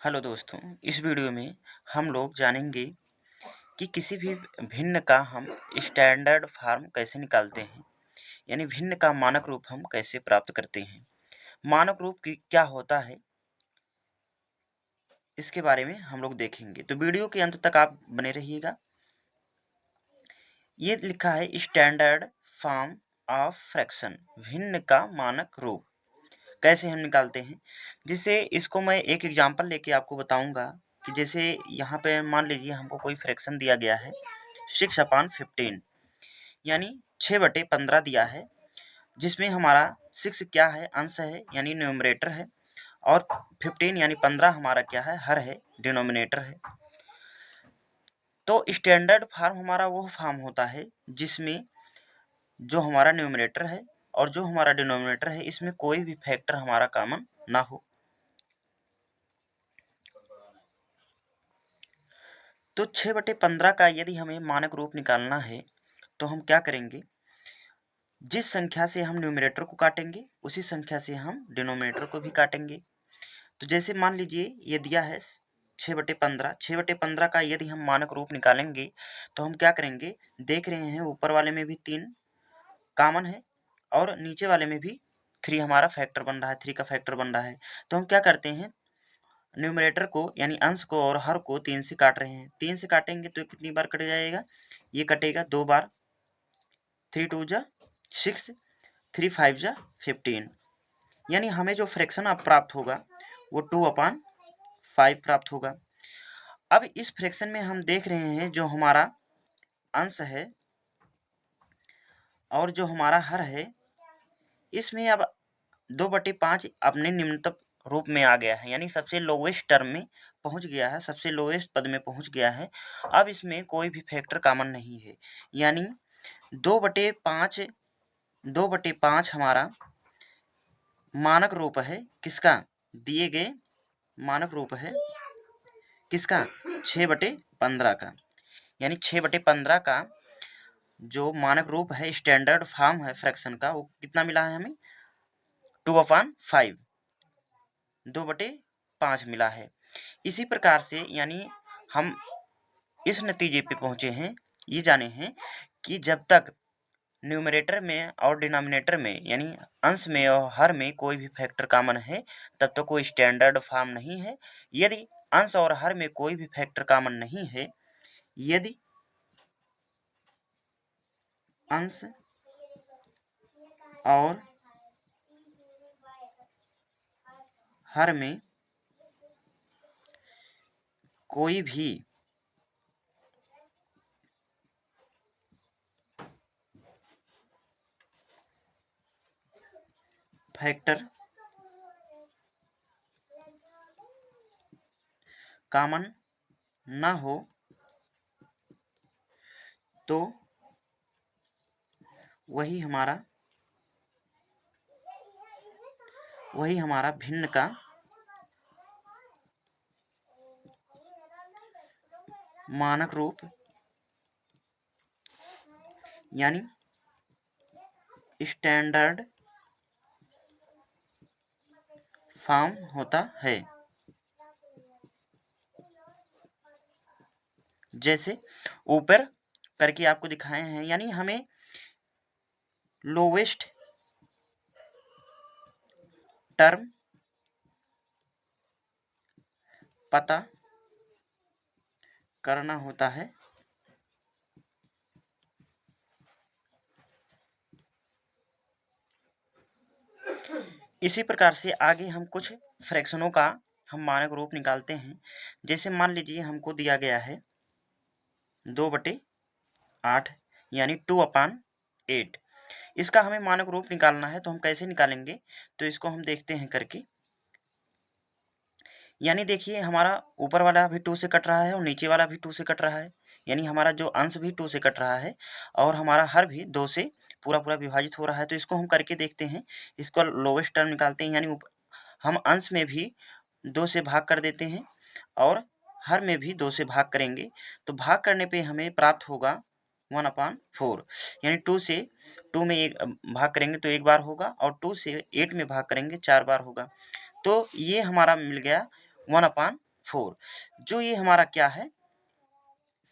Hello दोस्तों, इस video में हम लोग जानेंगे कि किसी भी भिन्न का हम स्टैंडर्ड फॉर्म कैसे निकालते हैं, यानी भिन्न का मानक रूप हम कैसे प्राप्त करते हैं। मानक रूप की क्या होता है, इसके बारे में हम लोग देखेंगे, तो वीडियो के अंत तक आप बने रहिएगा। ये लिखा है स्टैंडर्ड फॉर्म ऑफ फ्रैक्शन, भिन्न का मानक रूप कैसे हम निकालते हैं। जैसे इसको मैं एक एग्जांपल लेके आपको बताऊंगा कि जैसे यहाँ पे मान लीजिए हमको कोई फ्रैक्शन दिया गया है 6/15, यानी 6/15 दिया है, जिसमें हमारा 6 क्या है, अंश है यानी न्यूमरेटर है, और 15 यानी 15 हमारा क्या है, हर है, डिनोमिनेटर है। तो स्टैंडर्ड फॉर्म हमारा वो फॉर्म होता है जिसमें जो हमारा न्यूमरेटर है और जो हमारा डिनोमिनेटर है इसमें कोई भी फैक्टर हमारा कॉमन ना हो। तो 6/15 का यदि हमें मानक रूप निकालना है तो हम क्या करेंगे, जिस संख्या से हम न्यूमरेटर को काटेंगे उसी संख्या से हम डिनोमिनेटर को भी काटेंगे। तो जैसे मान लीजिए ये दिया है 6/15, 6/15 का यदि हम मानक रूप निकालेंगे तो हम क्या करेंगे, देख रहे हैं ऊपर वाले में भी 3 कॉमन है और नीचे वाले में भी 3 हमारा फैक्टर बन रहा है, 3 का फैक्टर बन रहा है। तो हम क्या करते हैं, न्यूमरेटर को यानी अंश को और हर को 3 से काट रहे हैं। 3 से काटेंगे तो कितनी बार कट जाएगा, ये कटेगा 2 बार, 3 2 जा 6, 3 5 जा 15, यानी हमें जो फ्रैक्शन अब प्राप्त होगा वो 2/5 प्राप्त होगा। अब इस फ्रैक्शन में हम देख रहे हैं जो हमारा अंश है और जो हमारा हर है, इसमें अब 2/5 अपने निम्नतम रूप में आ गया है, यानी सबसे लोवेस्ट टर्म में पहुंच गया है, सबसे लोवेस्ट पद में पहुंच गया है। अब इसमें कोई भी फैक्टर कॉमन नहीं है, यानी 2/5, 2/5 हमारा मानक रूप है किसका, दिए गए मानक रूप है किसका, 6/15 का। यानी 6/15 का जो मानक रूप है, स्टैंडर्ड फॉर्म है फ्रैक्शन का, वो कितना मिला है हमें, 2/5, 2/5 मिला है। इसी प्रकार से यानी हम इस नतीजे पे पहुंचे हैं, ये जाने हैं कि जब तक न्यूमरेटर में और डिनोमिनेटर में यानी अंश में और हर में कोई भी फैक्टर कॉमन है तब तक कोई स्टैंडर्ड फॉर्म नहीं है। यदि अंश और हर में कोई भी फैक्टर कॉमन नहीं है, यदि अंश और हर में कोई भी फैक्टर कॉमन ना हो तो वही हमारा भिन्न का मानक रूप यानी स्टैंडर्ड फॉर्म होता है। जैसे ऊपर करके आपको दिखाए हैं, यानी हमें लोवेस्ट टर्म पता करना होता है। इसी प्रकार से आगे हम कुछ फ्रैक्शनों का हम मानक रूप निकालते हैं। जैसे मान लीजिए हमको दिया गया है 2/8 यानी 2/8, इसका हमें मानक रूप निकालना है। तो हम कैसे निकालेंगे, तो इसको हम देखते हैं करके। यानी देखिए हमारा ऊपर वाला भी 2 से कट रहा है और नीचे वाला भी 2 से कट रहा है, यानी हमारा जो अंश भी 2 से कट रहा है और हमारा हर भी 2 से पूरा पूरा विभाजित हो रहा है। तो इसको हम करके देखते हैं, इसको लोवेस्ट टर्म निकालते हैं, यानी हम अंश में भी 2 से भाग कर देते हैं और हर में भी 2 से भाग करेंगे। तो भाग करने पे हमें प्राप्त होगा 1/4, यानी 2 से 2 में एक भाग करेंगे तो एक बार होगा और 2 से 8 में भाग करेंगे 4 बार होगा। तो ये हमारा मिल गया 1/4। 4, जो ये हमारा क्या है,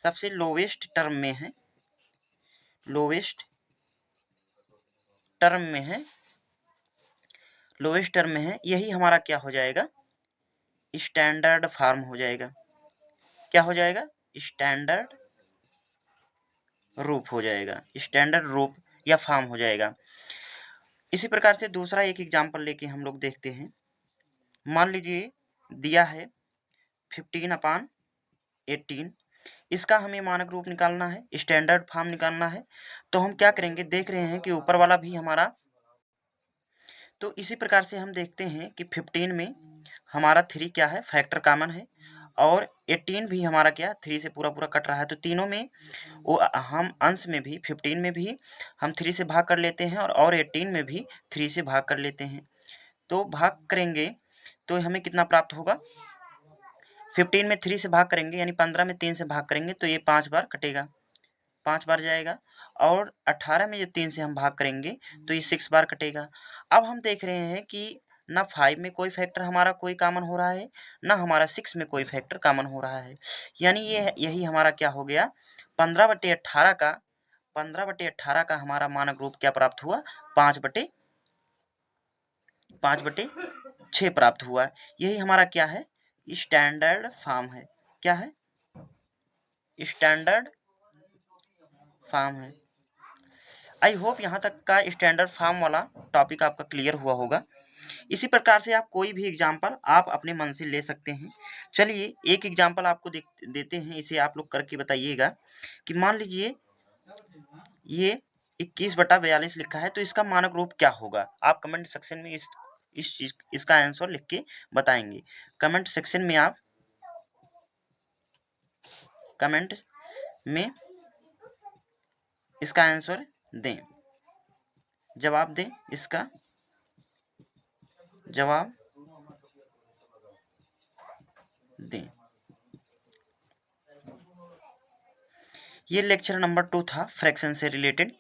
सबसे लोवेस्ट टर्म में है, लोवेस्ट टर्म में है, लोवेस्ट टर्म में है, यही हमारा क्या हो जाएगा, स्टैंडर्ड फॉर्म हो जाएगा। क्या हो जाएगा, स्टैंडर्ड रूप हो जाएगा, स्टैंडर्ड रूप या फॉर्म हो जाएगा। इसी प्रकार से दूसरा एक एग्जाम्पल लेके हम लोग देखते हैं। मान लीजिए दिया है 15/18, इसका हमें मानक रूप निकालना है, स्टैंडर्ड फॉर्म निकालना है। तो हम क्या करेंगे, देख रहे हैं कि ऊपर वाला भी हमारा, तो इसी प्रकार से हम देखते हैं कि 15 में हमारा 3 क्या है, फैक्टर कॉमन है, और 18 भी हमारा क्या 3 से पूरा पूरा कट रहा है। तो तीनों में वो हम अंश में भी 15 में भी हम 3 से भाग कर लेते हैं, और 18 में भी 3 से भाग कर लेते हैं। तो भाग करेंगे तो हमें कितना प्राप्त होगा, 15 में 3 से भाग करेंगे यानी 15 में 3 से भाग करेंगे तो ये 5 बार कटेगा, 5 बार जाएगा, और 18 में जो 3 से हम भाग करेंगे तो ये 6 बार कटेगा। अब हम देख रहे हैं कि ना 5 में कोई फैक्टर हमारा कोई कॉमन हो रहा है, ना हमारा 6 में कोई फैक्टर कॉमन हो रहा है, यानी ये यही हमारा क्या हो गया, 15/18 का 15/18 का हमारा मानक रूप क्या प्राप्त हुआ, 5/6 प्राप्त हुआ। यही हमारा क्या है, स्टैंडर्ड फॉर्म है। क्या है, स्टैंडर्ड फॉर्म है। आई होप यहाँ तक का स्टैंडर्ड फॉर्म वाला टॉपिक आपका क्लियर हुआ होगा। इसी प्रकार से आप कोई भी एग्जाम्पल आप अपने मन से ले सकते हैं। चलिए एक एग्जाम्पल आपको देते हैं, इसे आप लोग करके बताइएगा कि मान लीजिए ये 21/42 लिखा है, तो इसका मानक रूप क्या होगा। आप कमेंट सेक्शन में इसका आंसर लिख के बताएंगे। कमेंट सेक्शन में आप कमेंट में इसका आंसर दें, जवाब दें, इसका जवाब दें। ये लेक्चर नंबर 2 था फ्रैक्शन से रिलेटेड।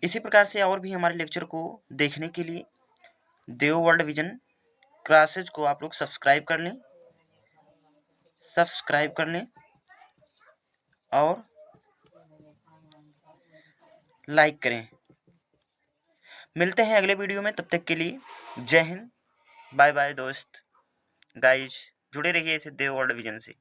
इसी प्रकार से और भी हमारे लेक्चर को देखने के लिए देव वर्ल्ड विजन क्लासेज को आप लोग सब्सक्राइब कर लें, और लाइक करें। मिलते हैं अगले वीडियो में, तब तक के लिए जय हिंद, बाय बाय दोस्त, गाइज जुड़े रहिए इसे देव वर्ल्ड विजन से।